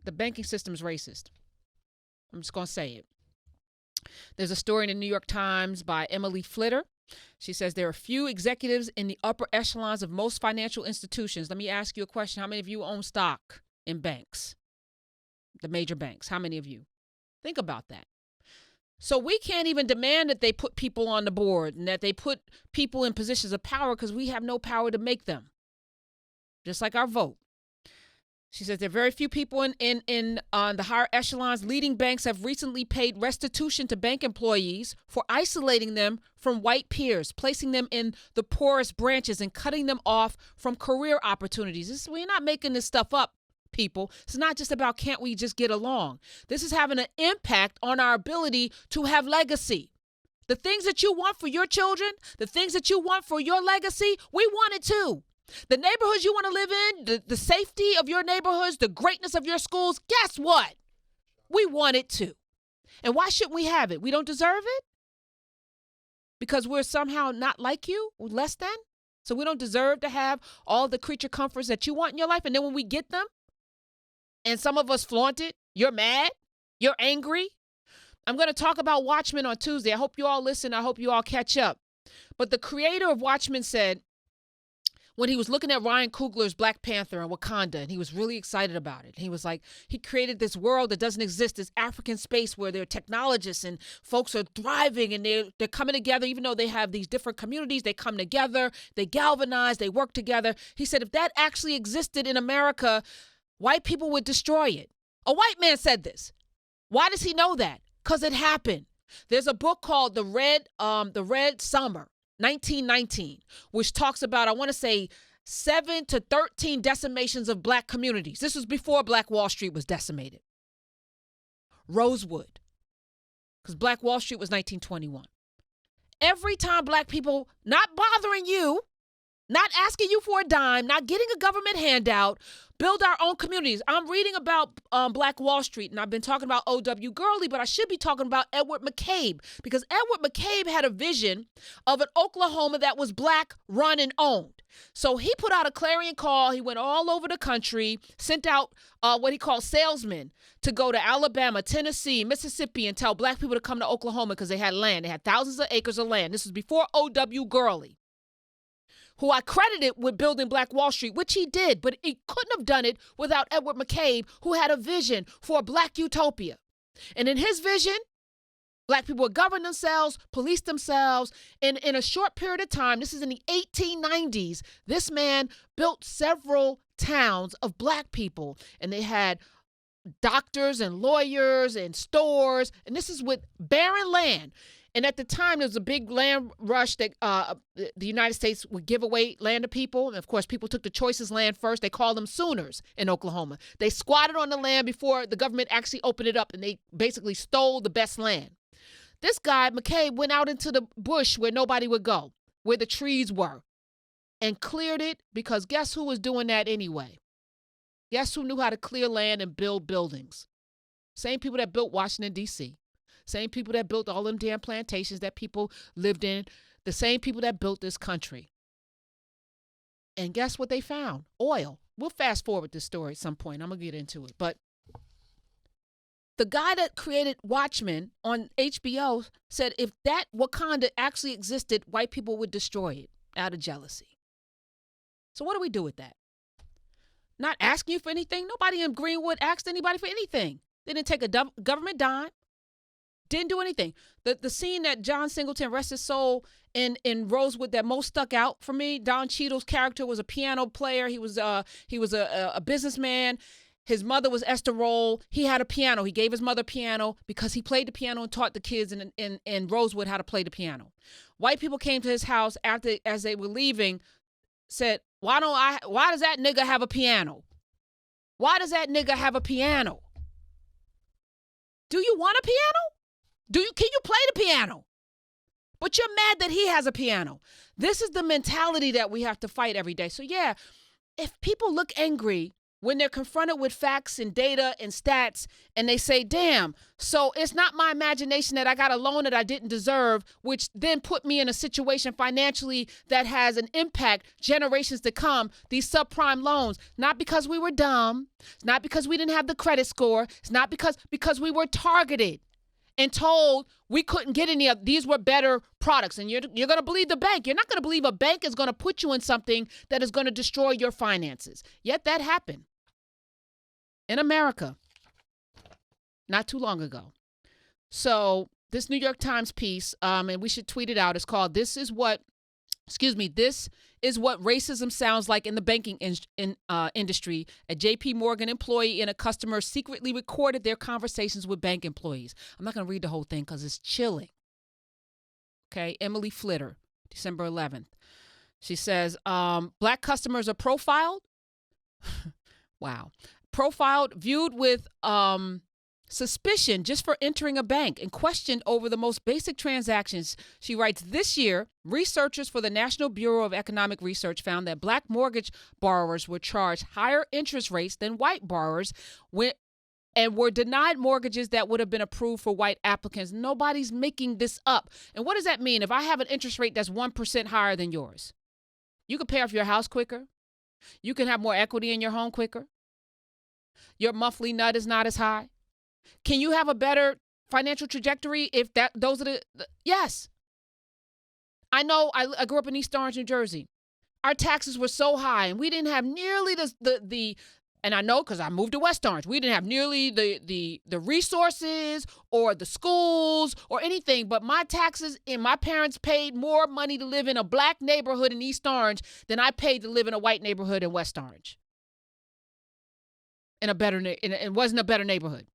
the banking system is racist. I'm just going to say it. There's a story in the New York Times by Emily Flitter. She says there are few executives in the upper echelons of most financial institutions. Let me ask you a question. How many of you own stock in banks? The major banks. How many of you? Think about that. So we can't even demand that they put people on the board and that they put people in positions of power because we have no power to make them. Just like our vote. She says there are very few people in the higher echelons. Leading banks have recently paid restitution to bank employees for isolating them from white peers, placing them in the poorest branches and cutting them off from career opportunities. We're not making this stuff up, people. It's not just about can't we just get along. This is having an impact on our ability to have legacy. The things that you want for your children, the things that you want for your legacy, we want it too. The neighborhoods you want to live in, the safety of your neighborhoods, the greatness of your schools, guess what? We want it too. And why shouldn't we have it? We don't deserve it? Because we're somehow not like you, less than? So we don't deserve to have all the creature comforts that you want in your life. And then when we get them, and some of us flaunt it, you're mad, you're angry. I'm going to talk about Watchmen on Tuesday. I hope you all listen. I hope you all catch up. But the creator of Watchmen said, when he was looking at Ryan Coogler's Black Panther and Wakanda, and he was really excited about it. He was like, he created this world that doesn't exist, this African space where there are technologists and folks are thriving and they're coming together, even though they have these different communities, they come together, they galvanize, they work together. He said, if that actually existed in America, white people would destroy it. A white man said this. Why does he know that? Because it happened. There's a book called The Red Summer. 1919, which talks about, I want to say, 7 to 13 decimations of black communities. This was before Black Wall Street was decimated. Rosewood, because Black Wall Street was 1921. Every time black people, not bothering you, not asking you for a dime, not getting a government handout, build our own communities. I'm reading about Black Wall Street, and I've been talking about O.W. Gurley, but I should be talking about Edward McCabe, because Edward McCabe had a vision of an Oklahoma that was black run and owned. So he put out a clarion call. He went all over the country, sent out what he called salesmen to go to Alabama, Tennessee, Mississippi, and tell black people to come to Oklahoma because they had land. They had thousands of acres of land. This was before O.W. Gurley, who I credited with building Black Wall Street, which he did, but he couldn't have done it without Edward McCabe, who had a vision for a black utopia. And in his vision, black people would govern themselves, police themselves, and in a short period of time, this is in the 1890s, this man built several towns of black people, and they had doctors and lawyers and stores, and this is with barren land. And at the time, there was a big land rush that the United States would give away land to people. And of course, people took the choicest land first. They called them Sooners in Oklahoma. They squatted on the land before the government actually opened it up, and they basically stole the best land. This guy, McCabe, went out into the bush where nobody would go, where the trees were, and cleared it, because guess who was doing that anyway? Guess who knew how to clear land and build buildings? Same people that built Washington, D.C., same people that built all them damn plantations that people lived in, the same people that built this country. And guess what they found? Oil. We'll fast forward this story at some point. I'm going to get into it. But the guy that created Watchmen on HBO said if that Wakanda actually existed, white people would destroy it out of jealousy. So what do we do with that? Not asking you for anything. Nobody in Greenwood asked anybody for anything. They didn't take a government dime. Didn't do anything. The scene that John Singleton, rest his soul, in Rosewood that most stuck out for me, Don Cheadle's character was a piano player. He was a businessman. His mother was Esther Roll. He had a piano. He gave his mother a piano because he played the piano and taught the kids in Rosewood how to play the piano. White people came to his house as they were leaving, said, why does that nigga have a piano? Why does that nigga have a piano? Do you want a piano? Can you play the piano? But you're mad that he has a piano. This is the mentality that we have to fight every day. So yeah, if people look angry when they're confronted with facts and data and stats, and they say, damn, so it's not my imagination that I got a loan that I didn't deserve, which then put me in a situation financially that has an impact generations to come, these subprime loans, not because we were dumb, it's not because we didn't have the credit score, it's not because we were targeted and told we couldn't get any of these were better products. And you're going to believe the bank. You're not going to believe a bank is going to put you in something that is going to destroy your finances. Yet that happened in America not too long ago. So this New York Times piece, and we should tweet it out, is called This is what racism sounds like in the banking industry. A JP Morgan employee and a customer secretly recorded their conversations with bank employees. I'm not going to read the whole thing because it's chilling. Okay, Emily Flitter, December 11th. She says, black customers are profiled. Wow. Profiled, viewed with suspicion just for entering a bank and questioned over the most basic transactions. She writes, this year, researchers for the National Bureau of Economic Research found that black mortgage borrowers were charged higher interest rates than white borrowers and were denied mortgages that would have been approved for white applicants. Nobody's making this up. And what does that mean? If I have an interest rate that's 1% higher than yours, you can pay off your house quicker. You can have more equity in your home quicker. Your monthly nut is not as high. Can you have a better financial trajectory if those are the yes. I know I grew up in East Orange, New Jersey. Our taxes were so high and we didn't have nearly the and I know because I moved to West Orange, we didn't have nearly the resources or the schools or anything, but my taxes and my parents paid more money to live in a black neighborhood in East Orange than I paid to live in a white neighborhood in West Orange. It wasn't a better neighborhood.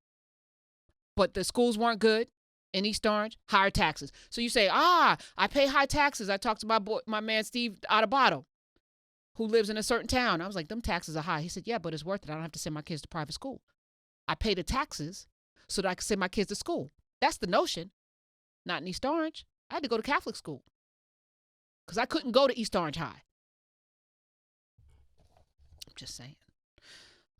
But the schools weren't good in East Orange, higher taxes. So you say, I pay high taxes. I talked to my man Steve Adebato, who lives in a certain town. I was like, them taxes are high. He said, yeah, but it's worth it. I don't have to send my kids to private school. I pay the taxes so that I can send my kids to school. That's the notion. Not in East Orange. I had to go to Catholic school because I couldn't go to East Orange High. I'm just saying.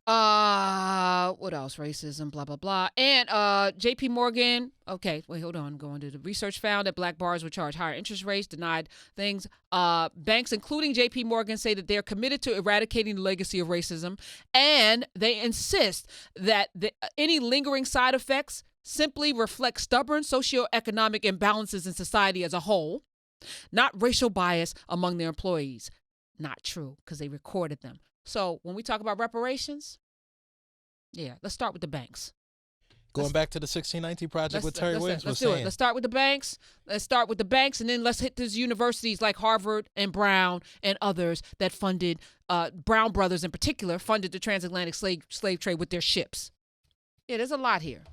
What else? Racism, blah, blah, blah. And JP Morgan, okay, wait, hold on. Going to the research found that black borrowers would charge higher interest rates, denied things. Banks, including JP Morgan, say that they're committed to eradicating the legacy of racism, and they insist that any lingering side effects simply reflect stubborn socioeconomic imbalances in society as a whole, not racial bias among their employees. Not true, because they recorded them. So when we talk about reparations, yeah, let's start with the banks. Going back to the 1619 project with Terry Williams was saying. Let's start with the banks. And then let's hit these universities like Harvard and Brown and others that funded, Brown Brothers in particular, funded the transatlantic slave trade with their ships. Yeah, there's a lot here.